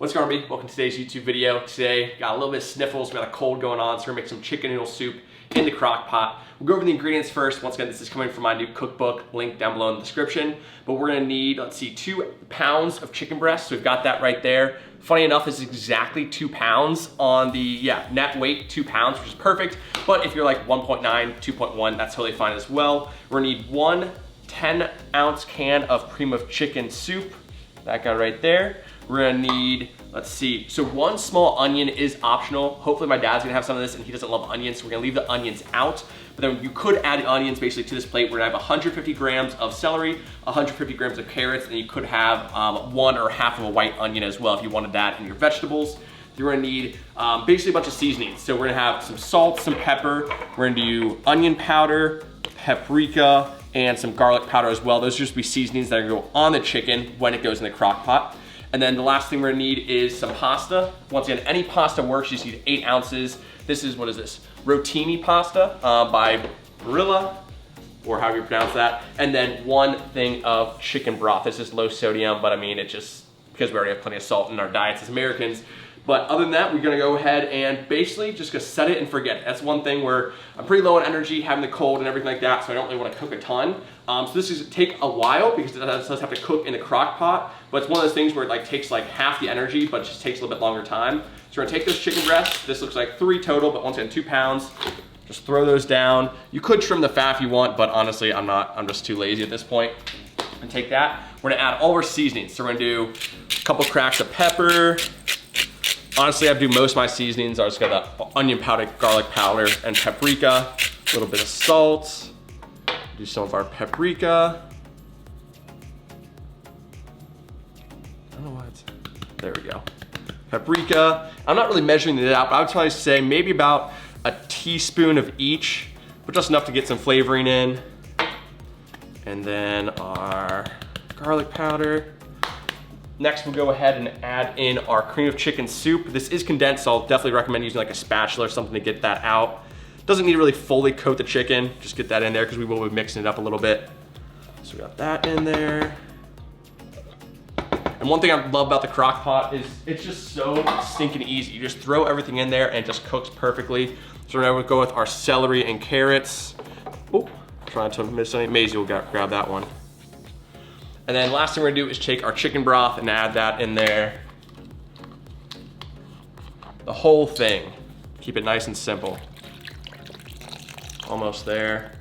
What's going on, everybody? Welcome to today's YouTube video. Today, got a little bit of sniffles, we got a cold going on, so we're gonna make some chicken noodle soup in the crock pot. We'll go over the ingredients first. Once again, this is coming from my new cookbook, link down below in the description. But we're gonna need, 2 pounds of chicken breast. So we've got that right there. Funny enough, this is exactly 2 pounds on the net weight, 2 pounds, which is perfect. But if you're like 1.9, 2.1, that's totally fine as well. We're gonna need one 10-ounce can of cream of chicken soup. That guy right there. We're gonna need, so 1 small onion is optional. Hopefully my dad's gonna have some of this and he doesn't love onions, so we're gonna leave the onions out. But then you could add the onions basically to this plate. We're gonna have 150 grams of celery, 150 grams of carrots, and you could have 1 or half of a white onion as well if you wanted that in your vegetables. You're gonna need basically a bunch of seasonings. So we're gonna have some salt, some pepper. We're gonna do onion powder, paprika, and some garlic powder as well. Those are just be seasonings that are gonna go on the chicken when it goes in the crock pot. And then the last thing we're gonna need is some pasta. Once again, any pasta works. You just need 8 ounces. This is, what is this? Rotini pasta by Barilla, or however you pronounce that. And then 1 thing of chicken broth. This is low sodium, but I mean, it just, because we already have plenty of salt in our diets as Americans. But other than that, we're gonna go ahead and basically just gonna set it and forget it. That's one thing where I'm pretty low on energy, having the cold and everything like that, so I don't really wanna cook a ton. So this is take a while because it does have to cook in the crock pot, but it's one of those things where it takes like half the energy, but it just takes a little bit longer time. So we're gonna take those chicken breasts. This looks like 3 total, but once again, 2 pounds. Just throw those down. You could trim the fat if you want, but honestly, I'm just too lazy at this point. And take that. We're gonna add all our seasonings. So we're gonna do a couple cracks of pepper. Honestly, I do most of my seasonings. I just got the onion powder, garlic powder, and paprika. A little bit of salt. Do some of our paprika. I don't know why it's, there we go. Paprika. I'm not really measuring it out, but I would probably say maybe about a teaspoon of each, but just enough to get some flavoring in. And then our garlic powder. Next, we'll go ahead and add in our cream of chicken soup. This is condensed, so I'll definitely recommend using like a spatula or something to get that out. Doesn't need to really fully coat the chicken. Just get that in there because we will be mixing it up a little bit. So we got that in there. And one thing I love about the crock pot is it's just so stinking easy. You just throw everything in there and it just cooks perfectly. So now we'll go with our celery and carrots. Oh, trying to miss anything. Maisie will grab that one. And then last thing we're gonna do is take our chicken broth and add that in there. The whole thing. Keep it nice and simple. Almost there.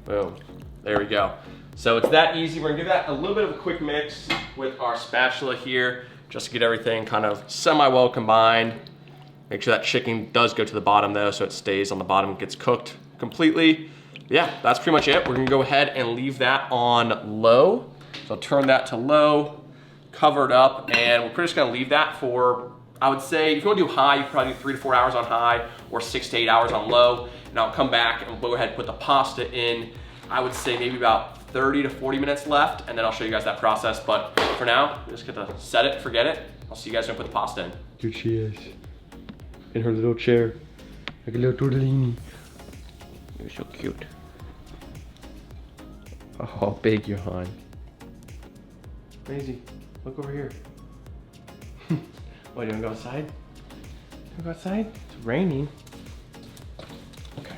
Boom. There we go. So it's that easy. We're gonna give that a little bit of a quick mix with our spatula here, just to get everything kind of semi-well combined. Make sure that chicken does go to the bottom though, so it stays on the bottom and gets cooked completely. Yeah, that's pretty much it. We're gonna go ahead and leave that on low. So turn that to low, cover it up, and we're just gonna leave that for, I would say, if you wanna do high, you can probably do 3 to 4 hours on high or 6 to 8 hours on low. And I'll come back and we'll go ahead and put the pasta in. I would say maybe about 30 to 40 minutes left, and then I'll show you guys that process. But for now, we just get to set it, forget it. I'll see you guys when I put the pasta in. Here she is, in her little chair, like a little tortellini. You're so cute. Oh, how big you're, hon. Maisie, look over here. What, you wanna go outside? You wanna go outside? It's raining. Okay,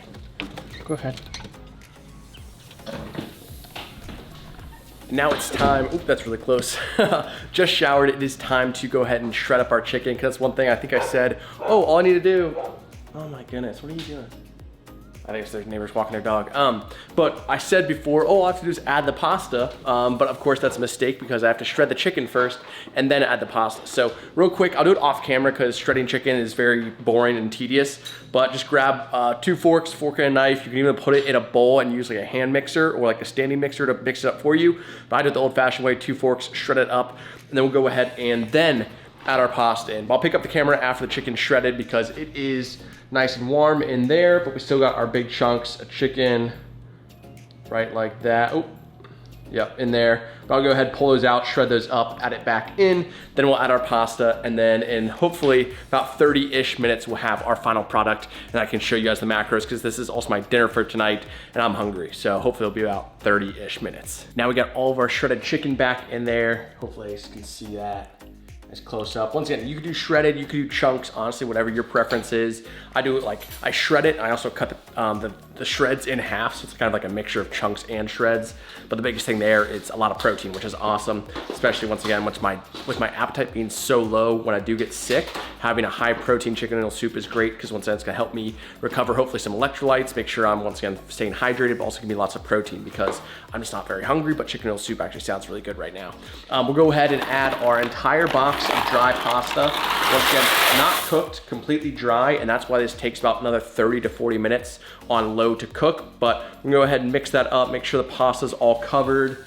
go ahead. Now it's time, oop, that's really close. Just showered, it is time to go ahead and shred up our chicken, because that's one thing I think I said, oh, all I need to do, oh my goodness, what are you doing? I think it's their neighbors walking their dog. But I said before, oh, all I have to do is add the pasta. But of course that's a mistake because I have to shred the chicken first and then add the pasta. So real quick, I'll do it off camera because shredding chicken is very boring and tedious. But just grab 2 forks, fork and a knife. You can even put it in a bowl and use like a hand mixer or like a standing mixer to mix it up for you. But I do it the old fashioned way, 2 forks, shred it up. And then we'll go ahead and then add our pasta in. But I'll pick up the camera after the chicken's shredded because it is nice and warm in there, but we still got our big chunks of chicken right like that. Oh, yep, in there. But I'll go ahead, pull those out, shred those up, add it back in. Then we'll add our pasta, and then in hopefully about 30-ish minutes, we'll have our final product, and I can show you guys the macros because this is also my dinner for tonight, and I'm hungry. So hopefully it'll be about 30-ish minutes. Now we got all of our shredded chicken back in there. Hopefully you guys can see that. Nice close up. Once again, you could do shredded, you could do chunks, honestly, whatever your preference is. I do it like, I shred it, and I also cut the shreds in half, so it's kind of like a mixture of chunks and shreds. But the biggest thing there, it's a lot of protein, which is awesome, especially once again, with my appetite being so low when I do get sick, having a high protein chicken noodle soup is great, because once again, it's gonna help me recover hopefully some electrolytes, make sure I'm once again staying hydrated, but also give me lots of protein because I'm just not very hungry, but chicken noodle soup actually sounds really good right now. We'll go ahead and add our entire box of dry pasta. Once again, not cooked, completely dry, and that's why this takes about another 30 to 40 minutes on low to cook, but we're gonna go ahead and mix that up, make sure the pasta's all covered.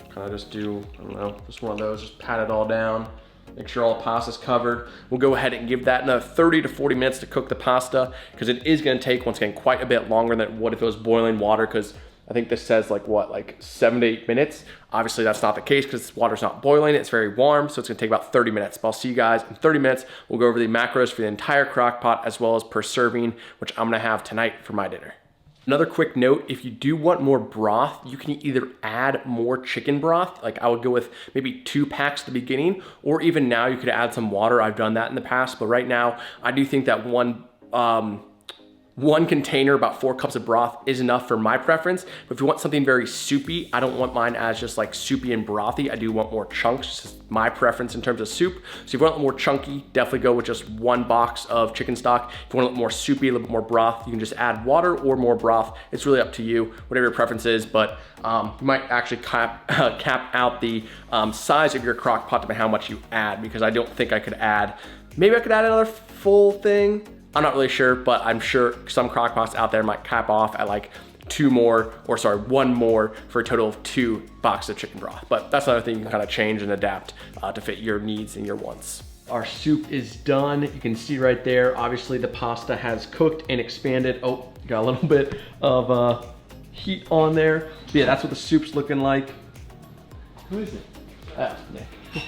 Kind of just do, I don't know, just one of those, just pat it all down, make sure all the pasta's covered. We'll go ahead and give that another 30 to 40 minutes to cook the pasta, because it is gonna take, once again, quite a bit longer than what if it was boiling water, because I think this says like what, like 7 to 8 minutes. Obviously that's not the case because water's not boiling, it's very warm, so it's gonna take about 30 minutes. But I'll see you guys in 30 minutes. We'll go over the macros for the entire crock pot as well as per serving, which I'm gonna have tonight for my dinner. Another quick note, if you do want more broth, you can either add more chicken broth, like I would go with maybe 2 packs at the beginning, or even now you could add some water. I've done that in the past, but right now I do think that one container, about 4 cups of broth is enough for my preference. But if you want something very soupy, I don't want mine as just like soupy and brothy. I do want more chunks, this is my preference in terms of soup. So if you want more chunky, definitely go with just 1 box of chicken stock. If you want a little more soupy, a little bit more broth, you can just add water or more broth. It's really up to you, whatever your preference is, but you might actually cap out the size of your crock pot to how much you add, because I don't think I could add, maybe I could add another full thing. I'm not really sure, but I'm sure some crock pots out there might cap off at like 1 more for a total of 2 boxes of chicken broth. But that's another thing you can kind of change and adapt to fit your needs and your wants. Our soup is done. You can see right there, obviously the pasta has cooked and expanded. Oh, got a little bit of heat on there. But yeah, that's what the soup's looking like. Who is it? Oh, Nick.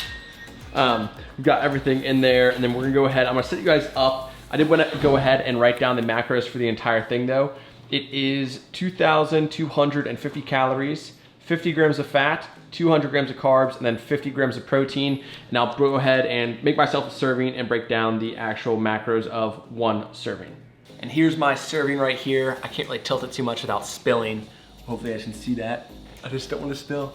We've got everything in there, and then we're gonna go ahead. I'm gonna set you guys up. I did want to go ahead and write down the macros for the entire thing though. It is 2,250 calories, 50 grams of fat, 200 grams of carbs, and then 50 grams of protein. And I'll go ahead and make myself a serving and break down the actual macros of 1 serving. And here's my serving right here. I can't really tilt it too much without spilling. Hopefully I can see that. I just don't want to spill.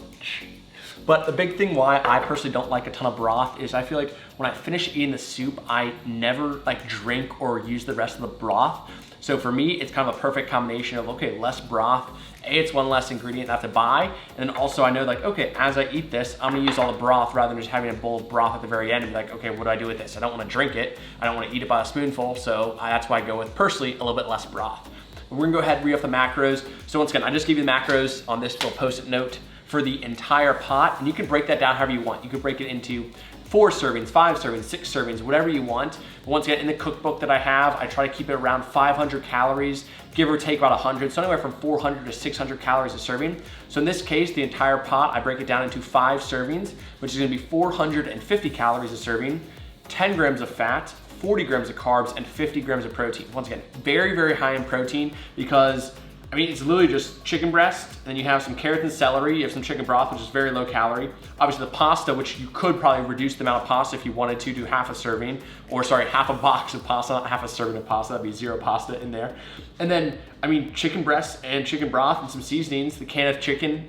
But the big thing why I personally don't like a ton of broth is I feel like when I finish eating the soup, I never like drink or use the rest of the broth. So for me, it's kind of a perfect combination of, okay, less broth, it's 1 less ingredient I have to buy, and then also I know like, okay, as I eat this, I'm gonna use all the broth rather than just having a bowl of broth at the very end and be like, okay, what do I do with this? I don't wanna drink it, I don't wanna eat it by a spoonful, so that's why I go with, personally, a little bit less broth. We're gonna go ahead and read off the macros. So once again, I just gave you the macros on this little post-it note for the entire pot, and you can break that down however you want. You can break it into 4 servings, 5 servings, 6 servings, whatever you want. But once again, in the cookbook that I have, I try to keep it around 500 calories, give or take about 100, so anywhere from 400 to 600 calories a serving. So in this case, the entire pot, I break it down into 5 servings, which is gonna be 450 calories a serving, 10 grams of fat, 40 grams of carbs, and 50 grams of protein. Once again, very, very high in protein because I mean, it's literally just chicken breast, and then you have some carrots and celery, you have some chicken broth, which is very low calorie. Obviously the pasta, which you could probably reduce the amount of pasta if you wanted to do half a serving, or sorry, half a box of pasta, not half a serving of pasta, that'd be 0 pasta in there. And then, I mean, chicken breast and chicken broth and some seasonings, the can of chicken,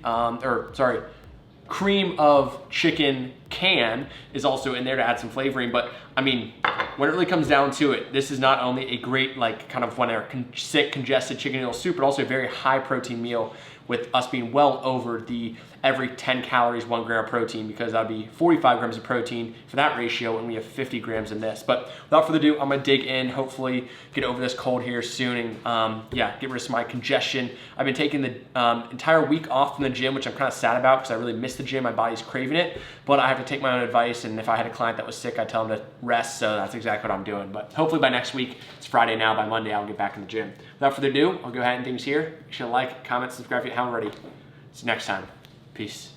cream of chicken can is also in there to add some flavoring. But I mean, when it really comes down to it, this is not only a great, like, kind of when they're sick, congested chicken noodle soup, but also a very high protein meal, with us being well over the every 10 calories, 1 gram of protein, because that'd be 45 grams of protein for that ratio, and we have 50 grams in this. But without further ado, I'm gonna dig in, hopefully get over this cold here soon, and yeah, get rid of some of my congestion. I've been taking the entire week off from the gym, which I'm kind of sad about because I really miss the gym, my body's craving it, but I have to take my own advice, and if I had a client that was sick, I'd tell them to rest, so that's exactly what I'm doing. But hopefully by next week, it's Friday now, by Monday, I'll get back in the gym. Without further ado, I'll go ahead and things here. Make sure to like, comment, subscribe if you haven't already. See you next time. Peace.